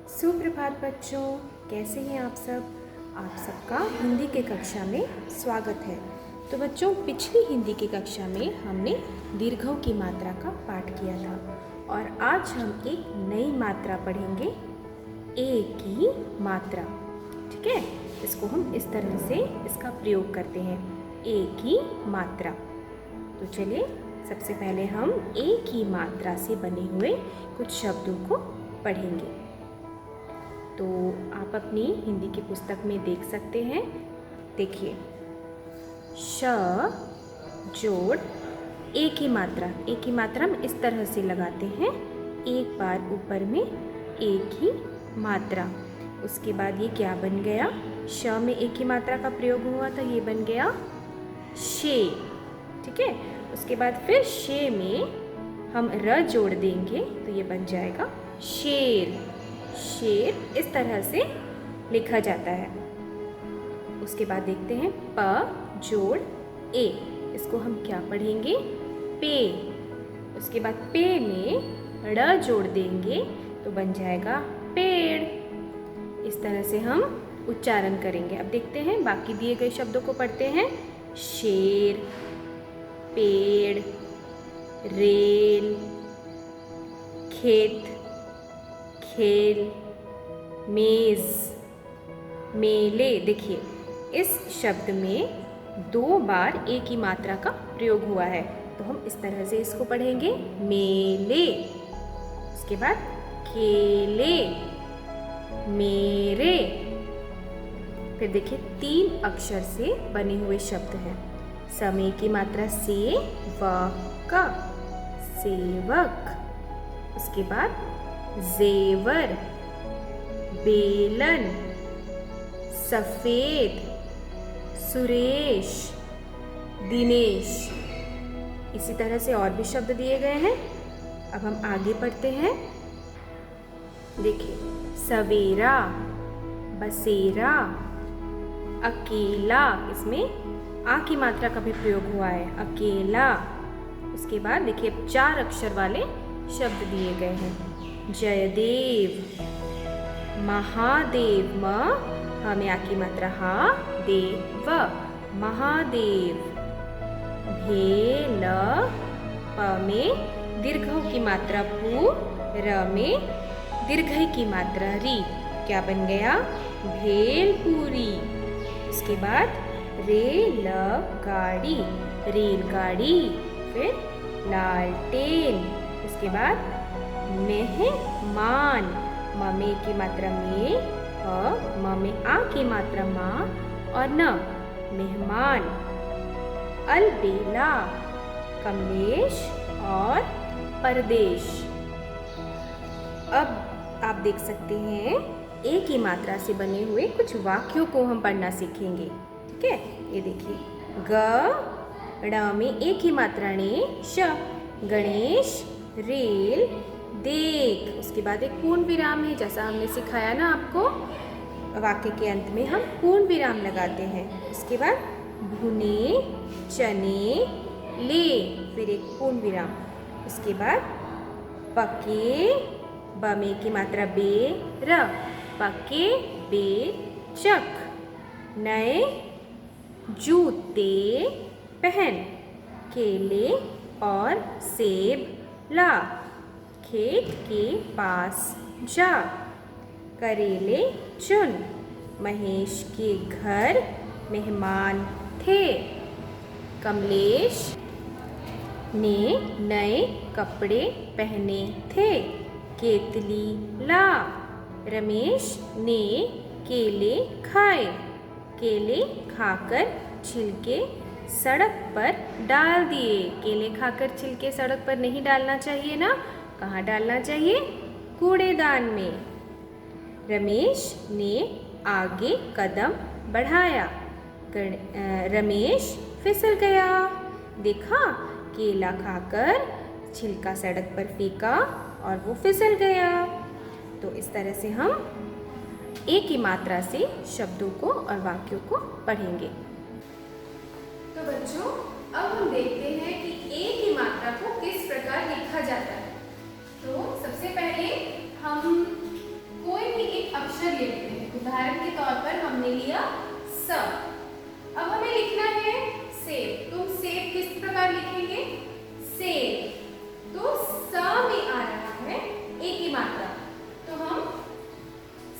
सुप्रभात बच्चों, कैसे हैं आप सब। आप सबका हिंदी के कक्षा में स्वागत है। तो बच्चों, पिछली हिंदी की कक्षा में हमने दीर्घों की मात्रा का पाठ किया था और आज हम एक नई मात्रा पढ़ेंगे, ए की मात्रा। ठीक है, इसको हम इस तरह से इसका प्रयोग करते हैं, ए की मात्रा। तो चलिए सबसे पहले हम ए की मात्रा से बने हुए कुछ शब्दों को पढ़ेंगे। तो आप अपनी हिंदी की पुस्तक में देख सकते हैं। देखिए, श जोड़ ए की मात्रा। ए की मात्रा हम इस तरह से लगाते हैं, एक बार ऊपर में ए की मात्रा। उसके बाद ये क्या बन गया, श में ए की मात्रा का प्रयोग हुआ था, ये बन गया शे। ठीक है, उसके बाद फिर शे में हम र जोड़ देंगे तो ये बन जाएगा शेर। शेर इस तरह से लिखा जाता है। उसके बाद देखते हैं प जोड़ ए, इसको हम क्या पढ़ेंगे, पे। उसके बाद पे में ड़ जोड़ देंगे तो बन जाएगा पेड़। इस तरह से हम उच्चारण करेंगे। अब देखते हैं बाकी दिए गए शब्दों को पढ़ते हैं। शेर, पेड़, रेल, खेत, खेल, मेज, मेले। देखिए, इस शब्द में 2 बार ए की मात्रा का प्रयोग हुआ है, तो हम इस तरह से इसको पढ़ेंगे, मेले। उसके बाद केले, मेरे। फिर देखिए 3 अक्षर से बने हुए शब्द हैं। समय की मात्रा से, व का, सेवक। उसके बाद जेवर, बेलन, सफेद, सुरेश, दिनेश। इसी तरह से और भी शब्द दिए गए हैं। अब हम आगे पढ़ते हैं। देखिए, सवेरा, बसेरा, अकेला, इसमें आ की मात्रा का भी प्रयोग हुआ है, अकेला। उसके बाद देखिए 4 अक्षर वाले शब्द दिए गए हैं। जयदेव, महादेव, म हमें आ की मात्रा हा, देव, महादेव। भेल, प में दीर्घों की मात्रा पू, र में दीर्घई की मात्रा री, क्या बन गया, भेलपूरी। उसके बाद रेल गाड़ी, रेलगाड़ी। फिर लालटेन। उसके बाद मेहमान, म में की मात्रा में, म में आ की मात्रा मा और न, मेहमान। अलबेला, कमलेश और परदेश। अब आप देख सकते हैं ए की मात्रा से बने हुए कुछ वाक्यों को हम पढ़ना सीखेंगे। ठीक है, ये देखिए, ग ड़ में ए की मात्रा ने, श, गणेश, रेल, देख। उसके बाद एक पूर्ण विराम है, जैसा हमने सिखाया ना आपको, वाक्य के अंत में हम पूर्ण विराम लगाते हैं। उसके बाद भुने चने ले, फिर एक पूर्ण विराम। उसके बाद पके, ब में की मात्रा बे, र, पके बे चक। नए जूते पहन, केले और सेब ला, खेत के पास जा। करेले चुन, महेश के घर मेहमान थे। कमलेश ने नए कपड़े पहने थे, केतली ला। रमेश ने केले खाए, केले खाकर छिलके सड़क पर डाल दिए। केले खाकर छिलके सड़क पर नहीं डालना चाहिए ना, कहाँ डालना चाहिए, कूड़ेदान में। रमेश ने आगे कदम बढ़ाया, रमेश फिसल गया। देखा, केला खाकर छिलका सड़क पर फेंका और वो फिसल गया। तो इस तरह से हम ए की मात्रा से शब्दों को और वाक्यों को पढ़ेंगे। तो बच्चों, अब हम देखते हैं कि ए की मात्रा को किस प्रकार लिखा जाता है। तो सबसे पहले हम कोई भी अक्षर लेते हैं। उदाहरण के तौर पर हमने लिया स। अब हमें लिखना है सेब। तुम सेब किस प्रकार लिखेंगे? सेब। तो स में आ रहा है ए की मात्रा, तो हम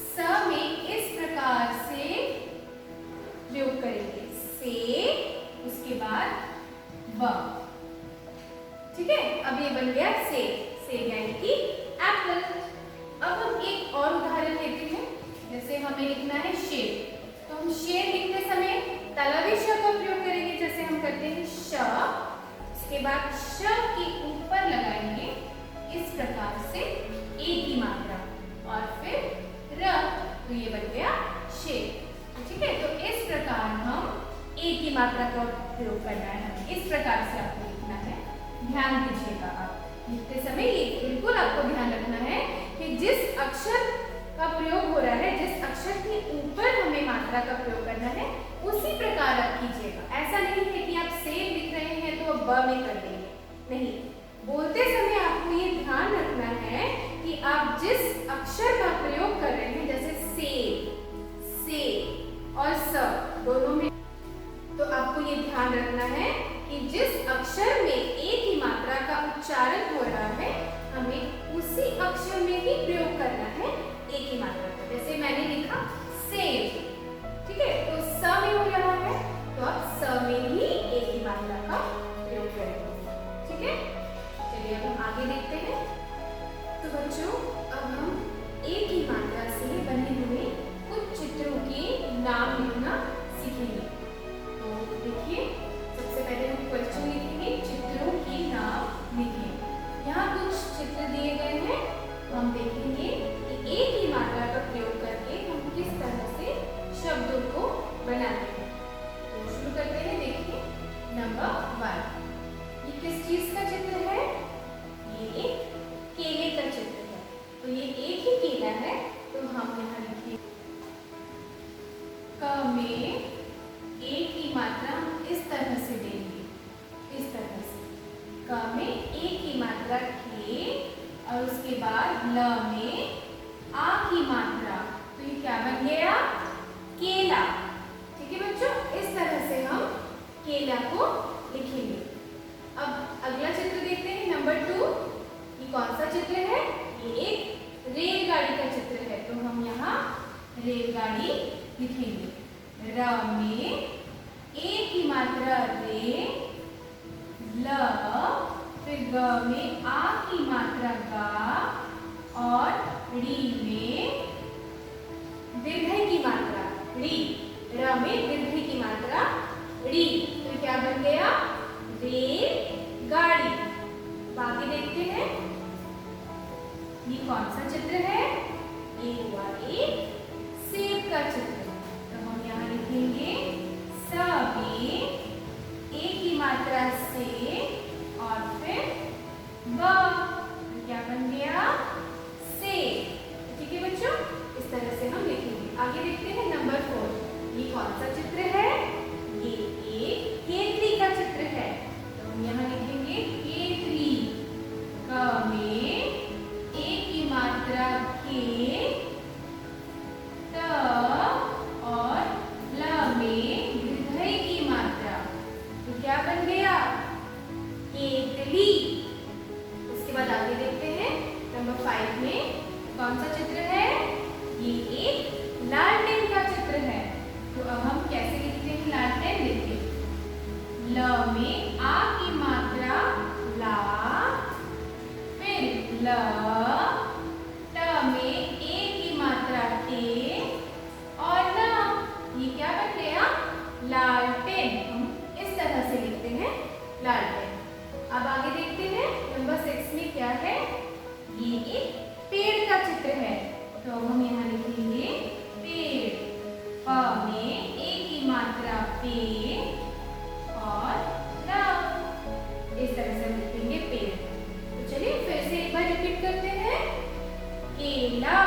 स में इस प्रकार से प्रयोग करेंगे, से, उसके बाद व। ठीक है, अब ये बन गया सेब। सेब यानी कि एप्पल। अब हम एक और उदाहरण लेते हैं, जैसे हमें लिखना है शेर। तो हम शेर लिखते समय तालव्य श का प्रयोग करेंगे, जैसे हम करते हैं श, उसके बाद श के ऊपर लगाएंगे इस प्रकार से ए की मात्रा और फिर र, तो ये बन गया शेर। ठीक है, तो इस प्रकार हम ए की मात्रा का प्रयोग करना है, हमें इस प्रकार से आपको लिखना है। ध्यान दीजिएगा, आप लिखते समय ये बिल्कुल आपको ध्यान रखना है कि जिस अक्षर का प्रयोग हो रहा है, जिस अक्षर के ऊपर हमें मात्रा का प्रयोग करना है, उसी प्रकार आप कीजिएगा। ऐसा नहीं है कि आप सेब लिख रहे हैं तो अब ब में कर देंगे, नहीं। बोलते समय आपको ये ध्यान रखना है कि आप जिस अक्षर का प्रयोग कर रहे हैं, जैसे सेब, से और स दोनों में, तो आपको ये ध्यान रखना है कि जिस अक्षर में ए की मात्रा का उच्चारण हो रहा है, हमें उसी अक्षर में ही प्रयोग करना है ए की मात्रा का। जैसे मैंने लिखा सेब, ठीक है, तो स में हो रहा है, तो आप स में ही ए की मात्रा का प्रयोग करेंगे। ठीक है, चलिए अब हम आगे देखते हैं। तो बच्चों, अब हम ए की मात्रा से बने हुए कुछ चित्रों के नाम लिखना सीखेंगे। तो देखिए, सबसे पहले हम क्वेश्चन लिखेंगे, चित्रों के नाम लिखें। यहाँ कुछ चित्र दिए गए हैं, हम देखेंगे कि ए की मात्रा का प्रयोग करके हम किस तरह से शब्दों को बनाते हैं। तो शुरू करते हैं। देखिए, नंबर 1, ये किस चीज का चित्र है? ये एक केले का चित्र है। तो ये एक ही केला है, तो हम यहाँ लिखेंगे क में ए की मात्रा हम इस तरह से देंगे, इस तरह से क में ए की मात्रा के, और उसके बाद ल में आ की मात्रा, तो ये क्या बन गया? केला। ठीक है बच्चों, इस तरह से हम केला को लिखेंगे। अब अगला चित्र देखते हैं, नंबर 2। ये कौन सा चित्र है? ये एक रेलगाड़ी का चित्र है, तो हम यहाँ रेलगाड़ी लिखेंगे। र में ए की मात्रा रे, ल, फिर ग में आ की मात्रा गा, और री में दीर्घ की मात्रा री। र में दीर्घ की मात्रा री, तो क्या बन गया? रेल गाड़ी। आगे देखते हैं, ये कौन सा चित्र है? ये हुआ एक सेब का चित्र। तो हम यहाँ लिखेंगे स में ए की मात्रा से, और फिर ब, क्या बन गया? सेब। ठीक है बच्चों, इस तरह से हम लिखेंगे। आगे देखते हैं, नंबर 4। ये कौन सा चित्र है? ये एक केतली का चित्र है, तो हम यहाँ लिखेंगे केतली। क में ए की मात्रा के, त, और ल में दीर्घ की मात्रा, तो क्या बन गया? केतली। उसके बाद आगे देखते हैं, नंबर 5 में कौन सा चित्र है? ये एक लालटेन का चित्र है, तो अब हम कैसे लिखते हैं लालटेन? देखिए, ल में आ की मात्रा ला, फिर ल, ट में ए की मात्रा टे, और न, ये क्या बन गया? लालटेन। हम इस तरह से लिखते हैं लालटेन। अब आगे देखते हैं, नंबर 6 में क्या है? ये एक पेड़ का चित्र है, तो हम यहाँ लिखेंगे पेड़। प में ए की मात्रा पे, और न, इस तरह से हम लिखेंगे पेड़। तो चलिए फिर से एक बार रिपीट करते हैं। केला,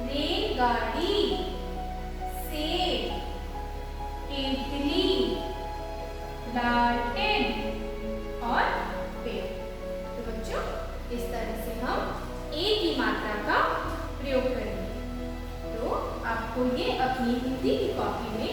रेलगाड़ी, सेब, केतली, लालटेन और पेड़। तो बच्चों, इस तरह से हम ए की मात्रा का प्रयोग करेंगे। आपको ये अपनी हिंदी की कॉपी में